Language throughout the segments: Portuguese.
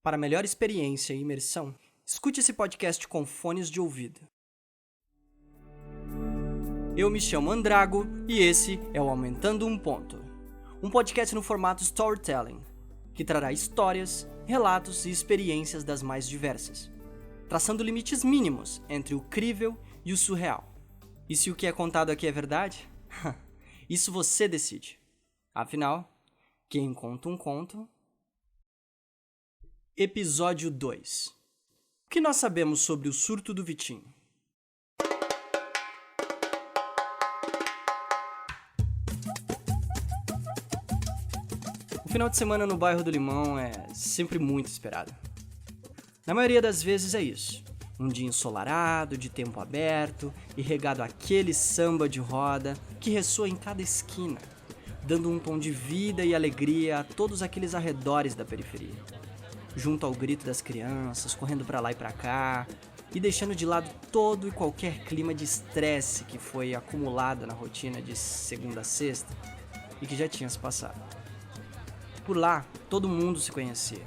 Para melhor experiência e imersão, escute esse podcast com fones de ouvido. Eu me chamo Andrago e esse é o Aumentando um Ponto, um podcast no formato storytelling, que trará histórias, relatos e experiências das mais diversas, traçando limites mínimos entre o crível e o surreal. E se o que é contado aqui é verdade? Isso você decide. Afinal, quem conta um conto... Episódio 2. O que nós sabemos sobre o surto do Vitinho? O final de semana no bairro do Limão é sempre muito esperado. Na maioria das vezes é isso. Um dia ensolarado, de tempo aberto e regado àquele samba de roda que ressoa em cada esquina, dando um tom de vida e alegria a todos aqueles arredores da periferia. Junto ao grito das crianças, correndo pra lá e pra cá, e deixando de lado todo e qualquer clima de estresse que foi acumulado na rotina de segunda a sexta e que já tinha se passado. Por lá, todo mundo se conhecia.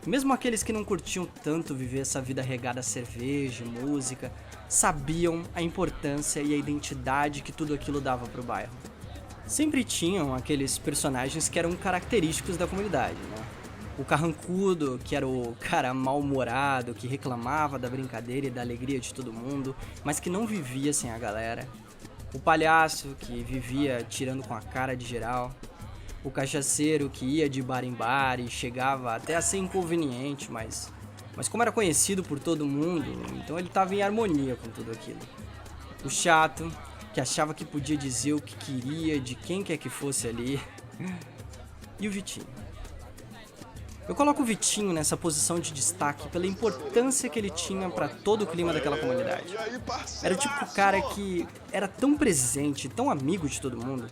Mesmo aqueles que não curtiam tanto viver essa vida regada a cerveja e música, sabiam a importância e a identidade que tudo aquilo dava pro bairro. Sempre tinham aqueles personagens que eram característicos da comunidade, né? O carrancudo, que era o cara mal-humorado, que reclamava da brincadeira e da alegria de todo mundo, mas que não vivia sem a galera. O palhaço, que vivia tirando com a cara de geral. O cachaceiro, que ia de bar em bar e chegava até a ser inconveniente, mas como era conhecido por todo mundo, então ele estava em harmonia com tudo aquilo. O chato, que achava que podia dizer o que queria de quem quer que fosse ali. E o Vitinho. Eu coloco o Vitinho nessa posição de destaque pela importância que ele tinha para todo o clima daquela comunidade. Era o típico cara que era tão presente, tão amigo de todo mundo,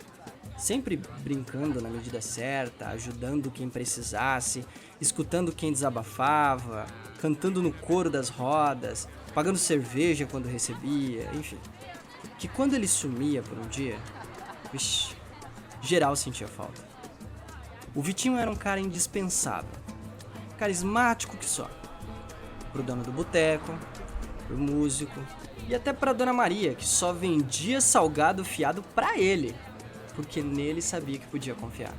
sempre brincando na medida certa, ajudando quem precisasse, escutando quem desabafava, cantando no coro das rodas, pagando cerveja quando recebia, enfim. Que quando ele sumia por um dia, vixi, geral sentia falta. O Vitinho era um cara indispensável, carismático que só. Pro dono do boteco, pro músico e até pra Dona Maria, que só vendia salgado fiado pra ele, porque nele sabia que podia confiar.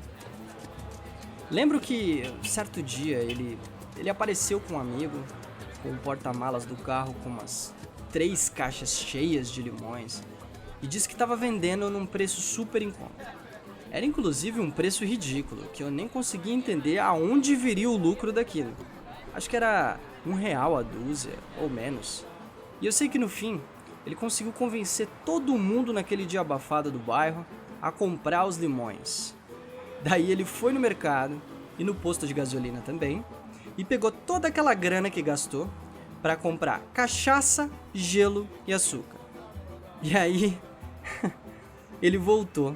Lembro que, certo dia, ele apareceu com um amigo, com o porta-malas do carro com umas 3 caixas cheias de limões, e disse que estava vendendo num preço super em conta. Era inclusive um preço ridículo, que eu nem conseguia entender aonde viria o lucro daquilo. Acho que era R$1 a dúzia, ou menos. E eu sei que no fim, ele conseguiu convencer todo mundo naquele dia abafado do bairro a comprar os limões. Daí ele foi no mercado, e no posto de gasolina também, e pegou toda aquela grana que gastou para comprar cachaça, gelo e açúcar. E aí, ele voltou.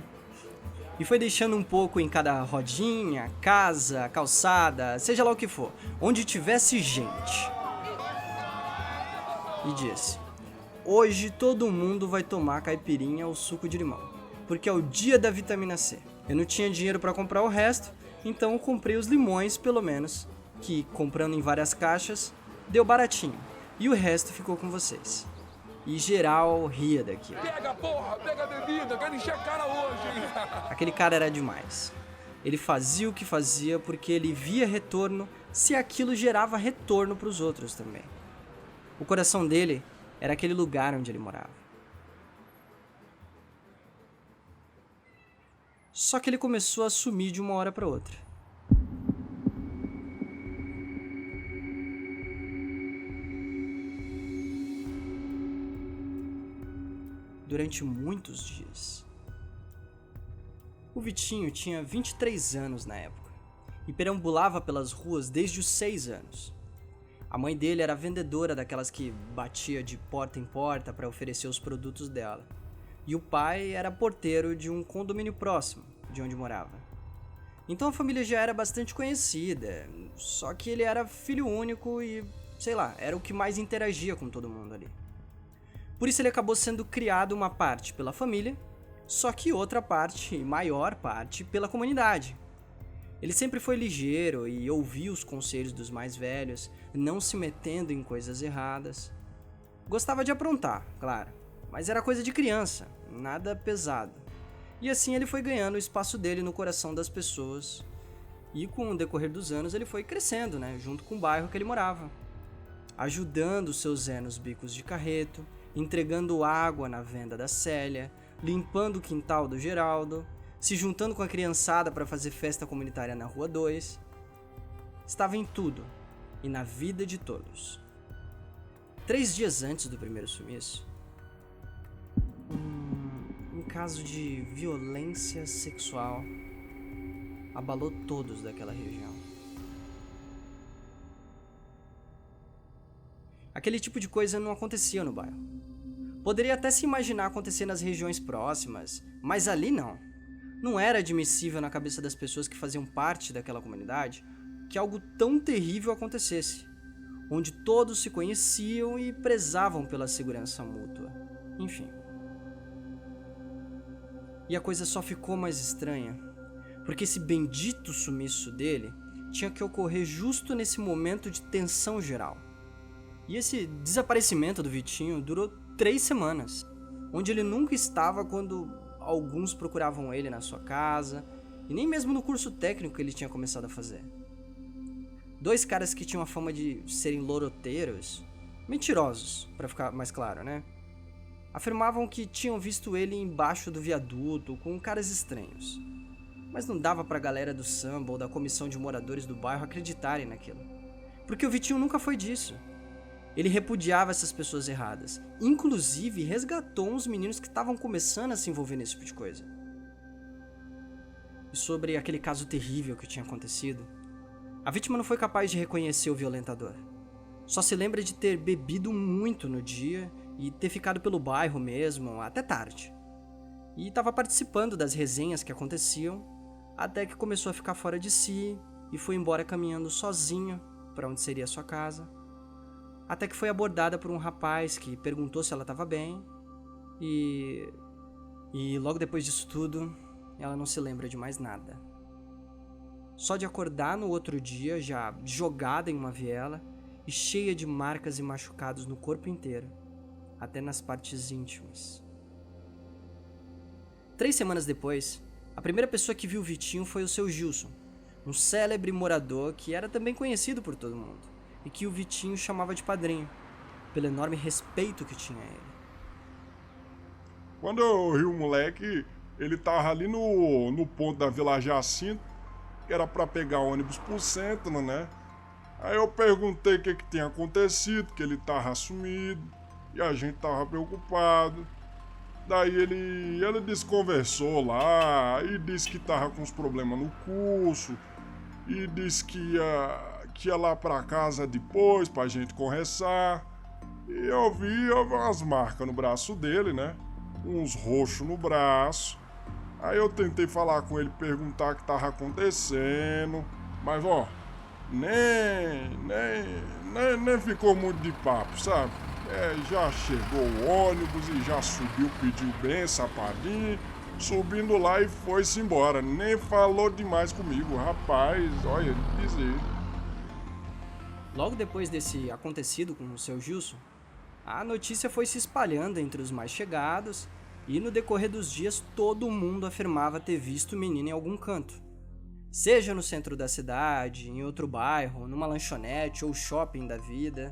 E foi deixando um pouco em cada rodinha, casa, calçada, seja lá o que for, onde tivesse gente. E disse: hoje todo mundo vai tomar caipirinha ou suco de limão, porque é o dia da vitamina C. Eu não tinha dinheiro para comprar o resto, então eu comprei os limões pelo menos, que comprando em várias caixas, deu baratinho. E o resto ficou com vocês. E geral ria daquilo. Pega, porra! Pega a bebida! Quero encher a cara hoje, hein? Aquele cara era demais. Ele fazia o que fazia porque ele via retorno se aquilo gerava retorno para os outros também. O coração dele era aquele lugar onde ele morava. Só que ele começou a sumir de uma hora para outra. Durante muitos dias. O Vitinho tinha 23 anos na época e perambulava pelas ruas desde os 6 anos. A mãe dele era vendedora daquelas que batia de porta em porta para oferecer os produtos dela. E o pai era porteiro de um condomínio próximo de onde morava. Então a família já era bastante conhecida, só que ele era filho único e, sei lá, era o que mais interagia com todo mundo ali. Por isso ele acabou sendo criado uma parte pela família, só que outra parte, maior parte, pela comunidade. Ele sempre foi ligeiro e ouvia os conselhos dos mais velhos, não se metendo em coisas erradas. Gostava de aprontar, claro, mas era coisa de criança, nada pesado. E assim ele foi ganhando o espaço dele no coração das pessoas. E com o decorrer dos anos ele foi crescendo, junto com o bairro que ele morava. Ajudando o seu Zé nos bicos de carreto, entregando água na venda da Célia, limpando o quintal do Geraldo, se juntando com a criançada para fazer festa comunitária na Rua 2. Estava em tudo e na vida de todos. 3 dias antes do primeiro sumiço, um caso de violência sexual abalou todos daquela região. Aquele tipo de coisa não acontecia no bairro. Poderia até se imaginar acontecer nas regiões próximas, mas ali não. Não era admissível na cabeça das pessoas que faziam parte daquela comunidade que algo tão terrível acontecesse, onde todos se conheciam e prezavam pela segurança mútua. Enfim. E a coisa só ficou mais estranha, porque esse bendito sumiço dele tinha que ocorrer justo nesse momento de tensão geral. E esse desaparecimento do Vitinho durou 3 semanas, onde ele nunca estava quando alguns procuravam ele na sua casa, e nem mesmo no curso técnico que ele tinha começado a fazer. 2 caras que tinham a fama de serem loroteiros, mentirosos, para ficar mais claro, afirmavam que tinham visto ele embaixo do viaduto com caras estranhos. Mas não dava pra galera do samba ou da comissão de moradores do bairro acreditarem naquilo, porque o Vitinho nunca foi disso. Ele repudiava essas pessoas erradas, inclusive resgatou uns meninos que estavam começando a se envolver nesse tipo de coisa. E sobre aquele caso terrível que tinha acontecido, a vítima não foi capaz de reconhecer o violentador. Só se lembra de ter bebido muito no dia e ter ficado pelo bairro mesmo até tarde. E estava participando das resenhas que aconteciam, até que começou a ficar fora de si e foi embora caminhando sozinho para onde seria sua casa. Até que foi abordada por um rapaz que perguntou se ela estava bem e logo depois disso tudo, ela não se lembra de mais nada. Só de acordar no outro dia, já jogada em uma viela e cheia de marcas e machucados no corpo inteiro, até nas partes íntimas. 3 semanas depois, a primeira pessoa que viu o Vitinho foi o seu Gilson, um célebre morador que era também conhecido por todo mundo, e que o Vitinho chamava de padrinho, pelo enorme respeito que tinha a ele. Quando eu vi o moleque, ele tava ali no ponto da Vila Jacinto, que era pra pegar ônibus pro centro, Aí eu perguntei o que tinha acontecido, que ele tava sumido, e a gente tava preocupado. Daí ele desconversou lá, e disse que tava com uns problemas no curso, e disse que ia lá pra casa depois pra gente conversar. E eu vi umas marcas no braço dele, uns roxos no braço. Aí eu tentei falar com ele, perguntar o que tava acontecendo, mas nem ficou muito de papo, sabe? Já chegou o ônibus e já subiu, pediu bem, sapadinho, subindo lá e foi-se embora. Nem falou demais comigo, rapaz, olha, dizer. Logo depois desse acontecido com o seu Gilson, a notícia foi se espalhando entre os mais chegados e no decorrer dos dias todo mundo afirmava ter visto o menino em algum canto. Seja no centro da cidade, em outro bairro, numa lanchonete ou shopping da vida.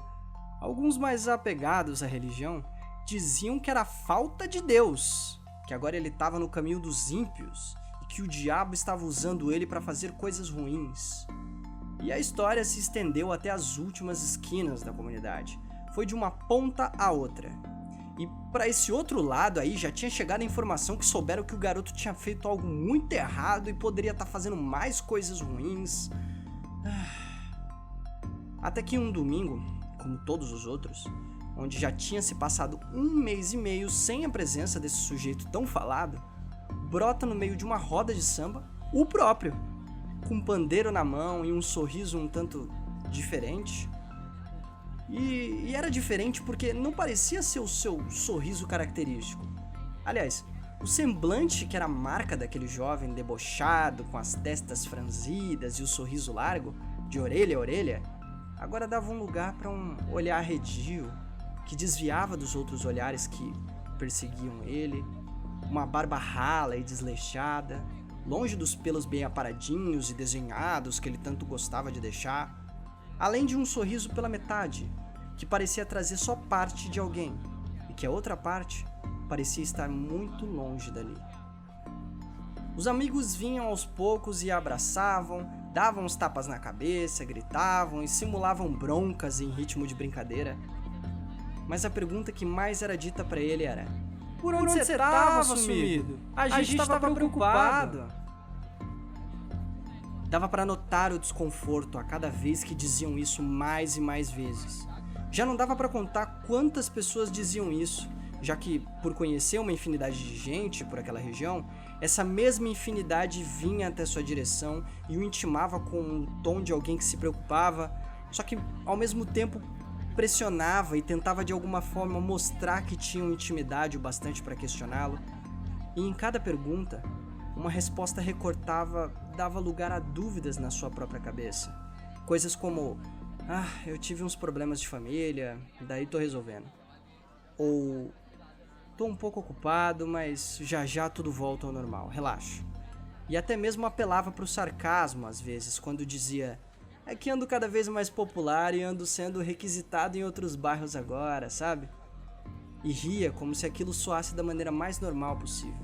Alguns mais apegados à religião diziam que era falta de Deus, que agora ele estava no caminho dos ímpios e que o diabo estava usando ele para fazer coisas ruins. E a história se estendeu até as últimas esquinas da comunidade. Foi de uma ponta a outra. E para esse outro lado aí já tinha chegado a informação que souberam que o garoto tinha feito algo muito errado e poderia estar fazendo mais coisas ruins. Até que um domingo, como todos os outros, onde já tinha se passado 1 mês e meio sem a presença desse sujeito tão falado, brota no meio de uma roda de samba o próprio, com um pandeiro na mão e um sorriso um tanto diferente. E era diferente porque não parecia ser o seu sorriso característico. Aliás, O semblante, que era a marca daquele jovem debochado, com as testas franzidas e o sorriso largo, de orelha a orelha, agora dava um lugar para um olhar arredio, que desviava dos outros olhares que perseguiam ele, uma barba rala e desleixada, longe dos pelos bem aparadinhos e desenhados que ele tanto gostava de deixar, além de um sorriso pela metade, que parecia trazer só parte de alguém, e que a outra parte parecia estar muito longe dali. Os amigos vinham aos poucos e abraçavam, davam uns tapas na cabeça, gritavam e simulavam broncas em ritmo de brincadeira. Mas a pergunta que mais era dita pra ele era: Por onde você tava sumido? A gente tava preocupado. Dava pra notar o desconforto a cada vez que diziam isso mais e mais vezes. Já não dava pra contar quantas pessoas diziam isso, já que, por conhecer uma infinidade de gente por aquela região, essa mesma infinidade vinha até sua direção e o intimava com o tom de alguém que se preocupava, só que ao mesmo tempo pressionava e tentava de alguma forma mostrar que tinham intimidade o bastante para questioná-lo. E em cada pergunta, uma resposta recortada dava lugar a dúvidas na sua própria cabeça. Coisas como: eu tive uns problemas de família, daí tô resolvendo. Ou: tô um pouco ocupado, mas já já tudo volta ao normal, relaxa. E até mesmo apelava pro sarcasmo às vezes, quando dizia: é que ando cada vez mais popular e ando sendo requisitado em outros bairros agora, sabe? E ria como se aquilo soasse da maneira mais normal possível.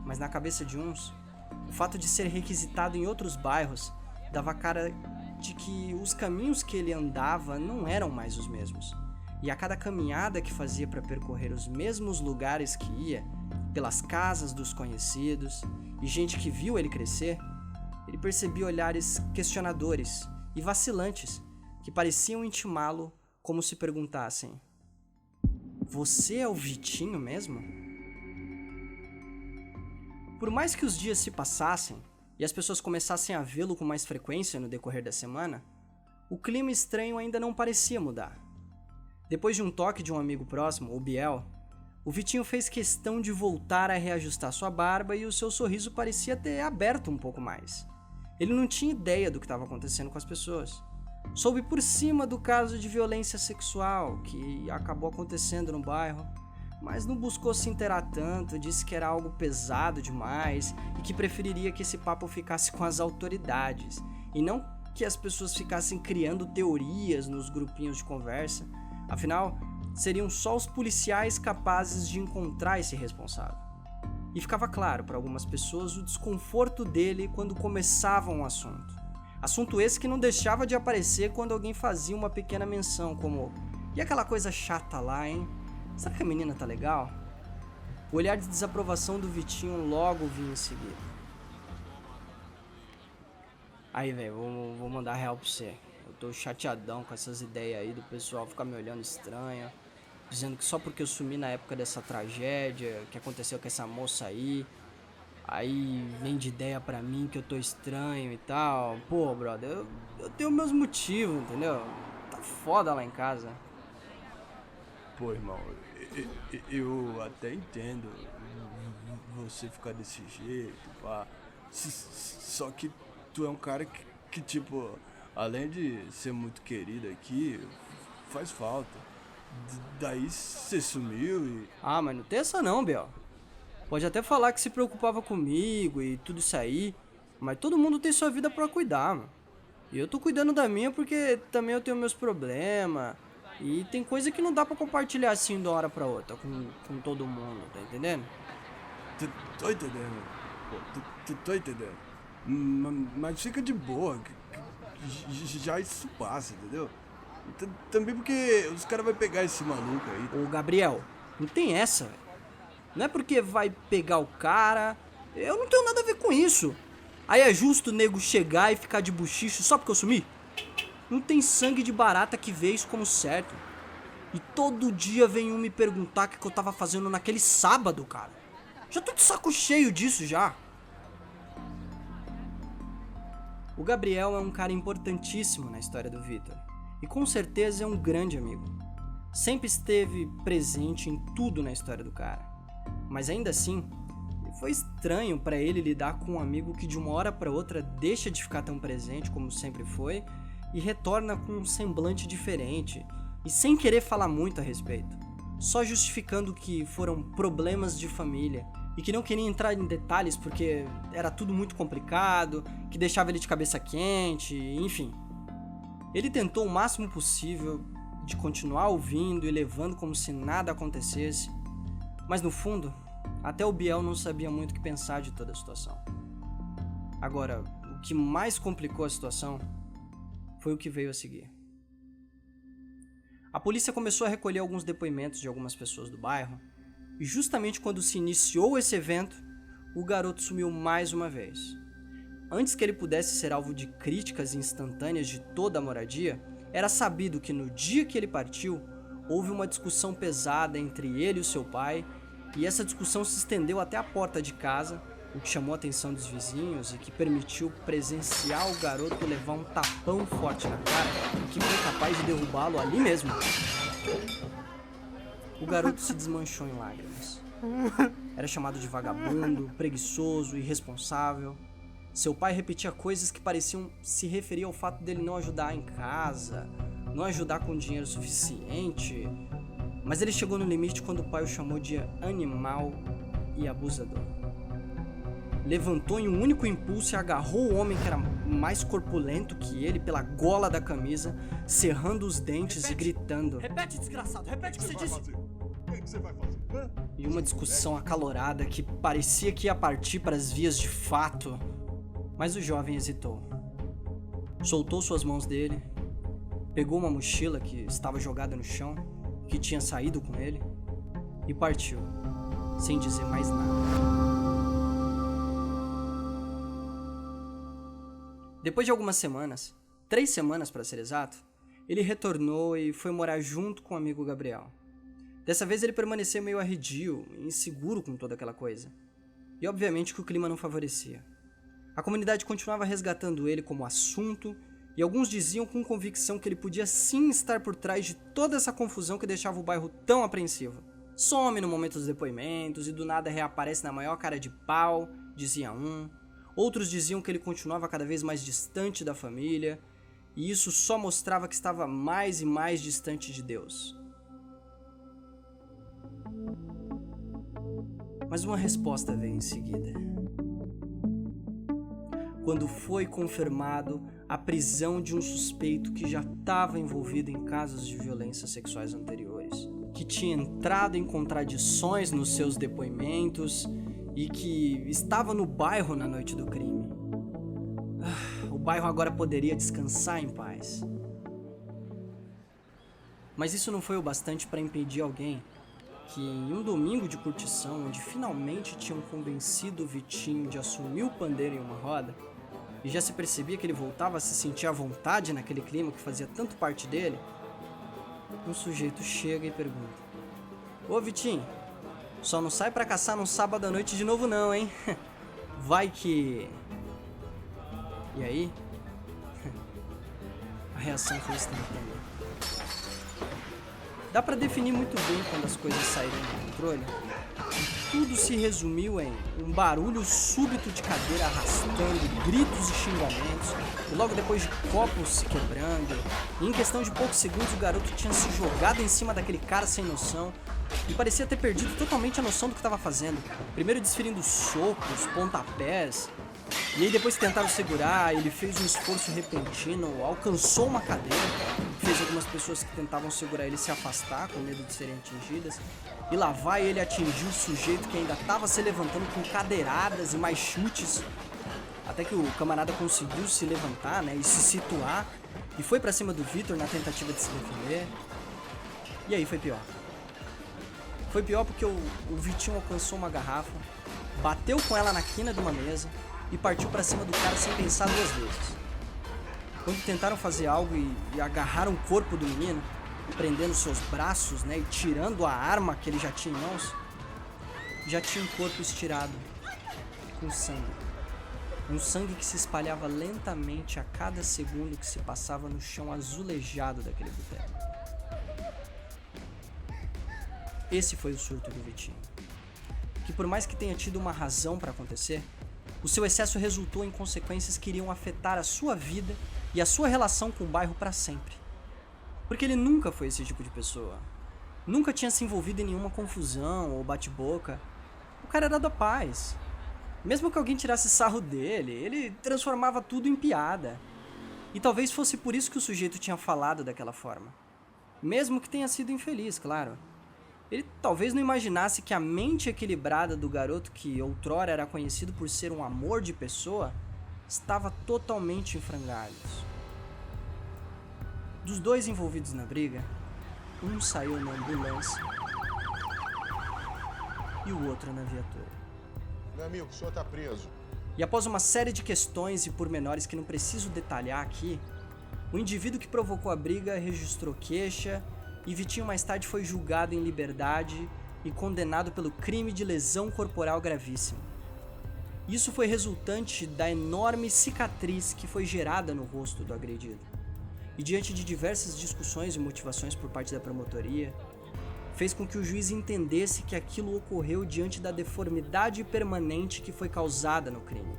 Mas na cabeça de uns, o fato de ser requisitado em outros bairros dava cara de que os caminhos que ele andava não eram mais os mesmos. E a cada caminhada que fazia para percorrer os mesmos lugares que ia, pelas casas dos conhecidos e gente que viu ele crescer, ele percebia olhares questionadores e vacilantes que pareciam intimá-lo, como se perguntassem: você é o Vitinho mesmo? Por mais que os dias se passassem e as pessoas começassem a vê-lo com mais frequência no decorrer da semana, o clima estranho ainda não parecia mudar. Depois de um toque de um amigo próximo, o Biel, o Vitinho fez questão de voltar a reajustar sua barba e o seu sorriso parecia ter aberto um pouco mais. Ele não tinha ideia do que estava acontecendo com as pessoas. Soube por cima do caso de violência sexual que acabou acontecendo no bairro, mas não buscou se inteirar tanto, disse que era algo pesado demais e que preferiria que esse papo ficasse com as autoridades e não que as pessoas ficassem criando teorias nos grupinhos de conversa. Afinal, seriam só os policiais capazes de encontrar esse responsável. E ficava claro para algumas pessoas o desconforto dele quando começavam o assunto. Assunto esse que não deixava de aparecer quando alguém fazia uma pequena menção, como: e aquela coisa chata lá, hein? Será que a menina tá legal? O olhar de desaprovação do Vitinho logo vinha em seguida. Aí, velho, vou mandar real pra você. Eu tô chateadão com essas ideias aí do pessoal ficar me olhando estranho, dizendo que só porque eu sumi na época dessa tragédia que aconteceu com essa moça aí vem de ideia pra mim que eu tô estranho e tal. Pô, brother, eu tenho meus motivos, entendeu? Tá foda lá em casa. Pô, irmão, eu até entendo você ficar desse jeito, pá. Só que tu é um cara que tipo, além de ser muito querido aqui, faz falta. Daí você sumiu e... Mas não tem essa não, Biel. Pode até falar que se preocupava comigo e tudo isso aí, mas todo mundo tem sua vida pra cuidar, mano. E eu tô cuidando da minha porque também eu tenho meus problemas. E tem coisa que não dá pra compartilhar assim de uma hora pra outra com todo mundo, tá entendendo? Tô entendendo. Pô, tô entendendo. Mas fica de boa, já isso passa, entendeu? Também porque os caras vão pegar esse maluco aí. Ô, Gabriel, não tem essa, velho. Não é porque vai pegar o cara. Eu não tenho nada a ver com isso. Aí é justo o nego chegar e ficar de buchicho só porque eu sumi? Não tem sangue de barata que vê isso como certo. E todo dia vem um me perguntar o que eu tava fazendo naquele sábado, cara. Já tô de saco cheio disso já. O Gabriel é um cara importantíssimo na história do Vitor. E com certeza é um grande amigo. Sempre esteve presente em tudo na história do cara. Mas ainda assim, foi estranho pra ele lidar com um amigo que de uma hora pra outra deixa de ficar tão presente como sempre foi e retorna com um semblante diferente e sem querer falar muito a respeito, só justificando que foram problemas de família e que não queria entrar em detalhes porque era tudo muito complicado, que deixava ele de cabeça quente, enfim. Ele tentou o máximo possível de continuar ouvindo e levando como se nada acontecesse, mas no fundo, até o Biel não sabia muito o que pensar de toda a situação. Agora, o que mais complicou a situação foi o que veio a seguir. A polícia começou a recolher alguns depoimentos de algumas pessoas do bairro, e justamente quando se iniciou esse evento, o garoto sumiu mais uma vez. Antes que ele pudesse ser alvo de críticas instantâneas de toda a moradia, era sabido que no dia que ele partiu, houve uma discussão pesada entre ele e o seu pai, e essa discussão se estendeu até a porta de casa, o que chamou a atenção dos vizinhos e que permitiu presenciar o garoto levar um tapão forte na cara, que foi capaz de derrubá-lo ali mesmo. O garoto se desmanchou em lágrimas. Era chamado de vagabundo, preguiçoso, irresponsável. Seu pai repetia coisas que pareciam se referir ao fato dele não ajudar em casa, não ajudar com dinheiro suficiente, mas ele chegou no limite quando o pai o chamou de animal e abusador. Levantou em um único impulso e agarrou o homem que era mais corpulento que ele pela gola da camisa, cerrando os dentes e gritando. Repete, desgraçado, repete o que você disse. O que você vai fazer? E uma discussão acalorada que parecia que ia partir para as vias de fato. Mas o jovem hesitou. Soltou suas mãos dele, pegou uma mochila que estava jogada no chão, que tinha saído com ele, e partiu, sem dizer mais nada. Depois de algumas semanas, 3 semanas para ser exato, ele retornou e foi morar junto com o amigo Gabriel. Dessa vez ele permaneceu meio arredio, inseguro com toda aquela coisa. E obviamente que o clima não favorecia. A comunidade continuava resgatando ele como assunto, e alguns diziam com convicção que ele podia sim estar por trás de toda essa confusão que deixava o bairro tão apreensivo. Some no momento dos depoimentos e do nada reaparece na maior cara de pau, dizia um. Outros diziam que ele continuava cada vez mais distante da família, e isso só mostrava que estava mais e mais distante de Deus. Mas uma resposta veio em seguida. Quando foi confirmado a prisão de um suspeito que já estava envolvido em casos de violências sexuais anteriores, que tinha entrado em contradições nos seus depoimentos e que estava no bairro na noite do crime. O bairro agora poderia descansar em paz. Mas isso não foi o bastante para impedir alguém que, em um domingo de curtição, onde finalmente tinham convencido o Vitinho de assumir o pandeiro em uma roda, e já se percebia que ele voltava a se sentir à vontade naquele clima que fazia tanto parte dele, um sujeito chega e pergunta: "Ô Vitinho, só não sai pra caçar num sábado à noite de novo não, hein? Vai que..." E aí, a reação foi instantânea. Dá pra definir muito bem quando as coisas saíram do controle. E tudo se resumiu em um barulho súbito de cadeira arrastando, gritos e xingamentos, e logo depois de copos se quebrando. E em questão de poucos segundos o garoto tinha se jogado em cima daquele cara sem noção e parecia ter perdido totalmente a noção do que estava fazendo. Primeiro desferindo socos, pontapés, e aí depois que tentaram segurar, ele fez um esforço repentino, alcançou uma cadeira, fez algumas pessoas que tentavam segurar ele se afastar com medo de serem atingidas, e lá vai ele atingir o sujeito que ainda estava se levantando com cadeiradas e mais chutes, até que o camarada conseguiu se levantar, né, e se situar, e foi pra cima do Vitor na tentativa de se defender. E aí foi pior. Foi pior porque o Vitinho alcançou uma garrafa, bateu com ela na quina de uma mesa e partiu pra cima do cara sem pensar 2 vezes. Quando tentaram fazer algo e agarraram o corpo do menino, prendendo seus braços, né, e tirando a arma que ele já tinha em mãos, já tinha um corpo estirado, com sangue. Um sangue que se espalhava lentamente a cada segundo que se passava no chão azulejado daquele boteco. Esse foi o surto do Vitinho. que por mais que tenha tido uma razão para acontecer, o seu excesso resultou em consequências que iriam afetar a sua vida e a sua relação com o bairro para sempre. Porque ele nunca foi esse tipo de pessoa. Nunca tinha se envolvido em nenhuma confusão ou bate-boca. O cara era da paz. Mesmo que alguém tirasse sarro dele, ele transformava tudo em piada. E talvez fosse por isso que o sujeito tinha falado daquela forma. Mesmo que tenha sido infeliz, claro. Ele talvez não imaginasse que a mente equilibrada do garoto que outrora era conhecido por ser um amor de pessoa estava totalmente em frangalhos. Dos dois envolvidos na briga, um saiu na ambulância e o outro na viatura. Meu amigo, o senhor tá preso. E após uma série de questões e pormenores que não preciso detalhar aqui, o indivíduo que provocou a briga registrou queixa e Vitinho mais tarde foi julgado em liberdade e condenado pelo crime de lesão corporal gravíssima. Isso foi resultante da enorme cicatriz que foi gerada no rosto do agredido. E diante de diversas discussões e motivações por parte da promotoria, fez com que o juiz entendesse que aquilo ocorreu diante da deformidade permanente que foi causada no crime.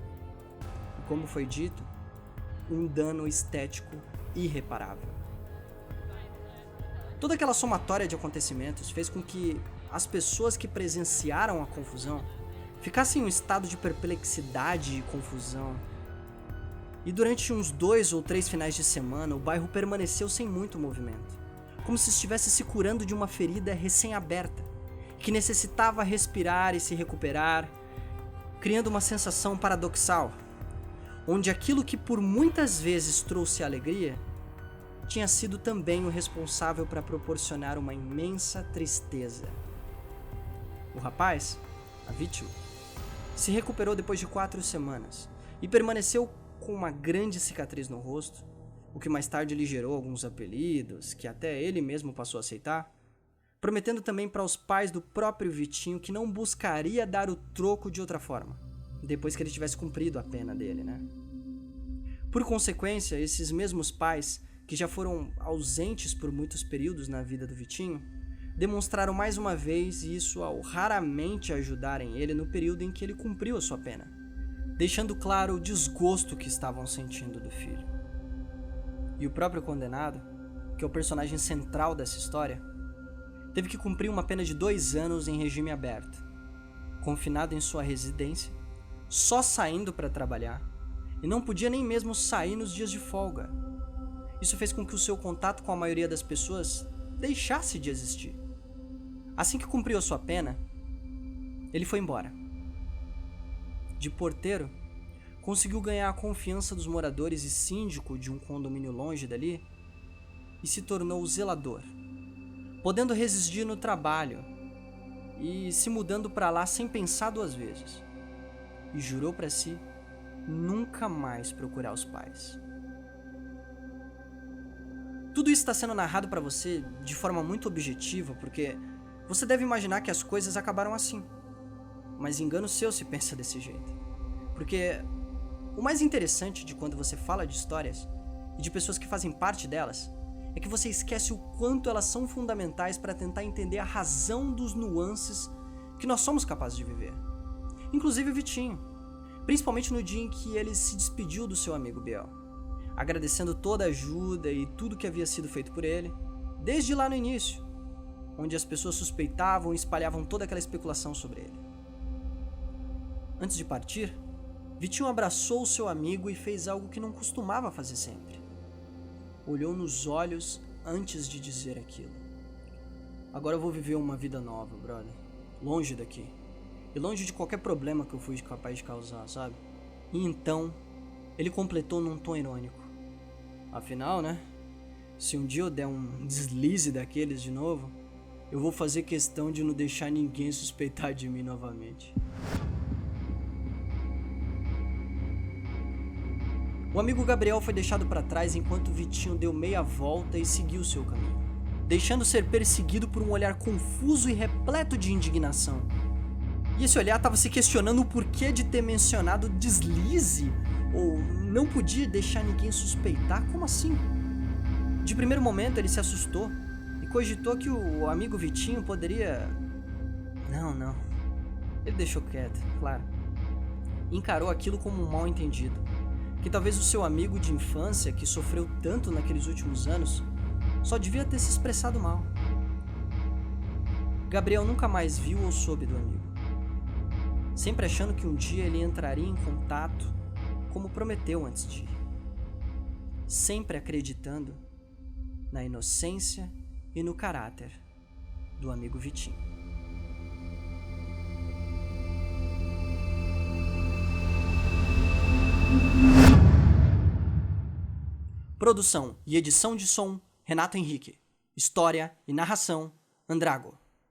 E como foi dito, um dano estético irreparável. Toda aquela somatória de acontecimentos fez com que as pessoas que presenciaram a confusão ficassem em um estado de perplexidade e confusão. E durante uns 2 ou 3 finais de semana, o bairro permaneceu sem muito movimento, como se estivesse se curando de uma ferida recém-aberta, que necessitava respirar e se recuperar, criando uma sensação paradoxal, onde aquilo que por muitas vezes trouxe alegria, tinha sido também o responsável para proporcionar uma imensa tristeza. O rapaz, a vítima, se recuperou depois de 4 semanas e permaneceu com uma grande cicatriz no rosto, o que mais tarde lhe gerou alguns apelidos que até ele mesmo passou a aceitar, prometendo também para os pais do próprio Vitinho que não buscaria dar o troco de outra forma, depois que ele tivesse cumprido a pena dele, né? Por consequência, esses mesmos pais, que já foram ausentes por muitos períodos na vida do Vitinho, demonstraram mais uma vez isso ao raramente ajudarem ele no período em que ele cumpriu a sua pena, deixando claro o desgosto que estavam sentindo do filho. E o próprio condenado, que é o personagem central dessa história, teve que cumprir uma pena de 2 anos em regime aberto, confinado em sua residência, só saindo para trabalhar, e não podia nem mesmo sair nos dias de folga. Isso fez com que o seu contato com a maioria das pessoas deixasse de existir. Assim que cumpriu a sua pena, ele foi embora. De porteiro, conseguiu ganhar a confiança dos moradores e síndico de um condomínio longe dali e se tornou zelador, podendo residir no trabalho e se mudando para lá sem pensar 2 vezes. E jurou para si nunca mais procurar os pais. Tudo isso está sendo narrado para você de forma muito objetiva, porque você deve imaginar que as coisas acabaram assim. Mas engano seu se pensa desse jeito. Porque o mais interessante de quando você fala de histórias e de pessoas que fazem parte delas é que você esquece o quanto elas são fundamentais para tentar entender a razão dos nuances que nós somos capazes de viver. Inclusive o Vitinho, principalmente no dia em que ele se despediu do seu amigo Biel, agradecendo toda a ajuda e tudo que havia sido feito por ele, desde lá no início, onde as pessoas suspeitavam e espalhavam toda aquela especulação sobre ele. Antes de partir, Vitinho abraçou o seu amigo e fez algo que não costumava fazer sempre. Olhou nos olhos antes de dizer aquilo. Agora eu vou viver uma vida nova, brother. Longe daqui. E longe de qualquer problema que eu fui capaz de causar, sabe? E então, ele completou num tom irônico. Afinal, né? Se um dia eu der um deslize daqueles de novo, eu vou fazer questão de não deixar ninguém suspeitar de mim novamente. O amigo Gabriel foi deixado para trás enquanto Vitinho deu meia volta e seguiu seu caminho, deixando ser perseguido por um olhar confuso e repleto de indignação. E esse olhar estava se questionando o porquê de ter mencionado deslize, ou não podia deixar ninguém suspeitar. Como assim? De primeiro momento ele se assustou e cogitou que o amigo Vitinho poderia... Não. Ele deixou quieto, claro. Encarou aquilo como um mal-entendido, que talvez o seu amigo de infância, que sofreu tanto naqueles últimos anos, só devia ter se expressado mal. Gabriel nunca mais viu ou soube do amigo, sempre achando que um dia ele entraria em contato, como prometeu antes de ir. Sempre acreditando na inocência e no caráter do amigo Vitinho. Produção e edição de som, Renato Henrique. História e narração, Andrago.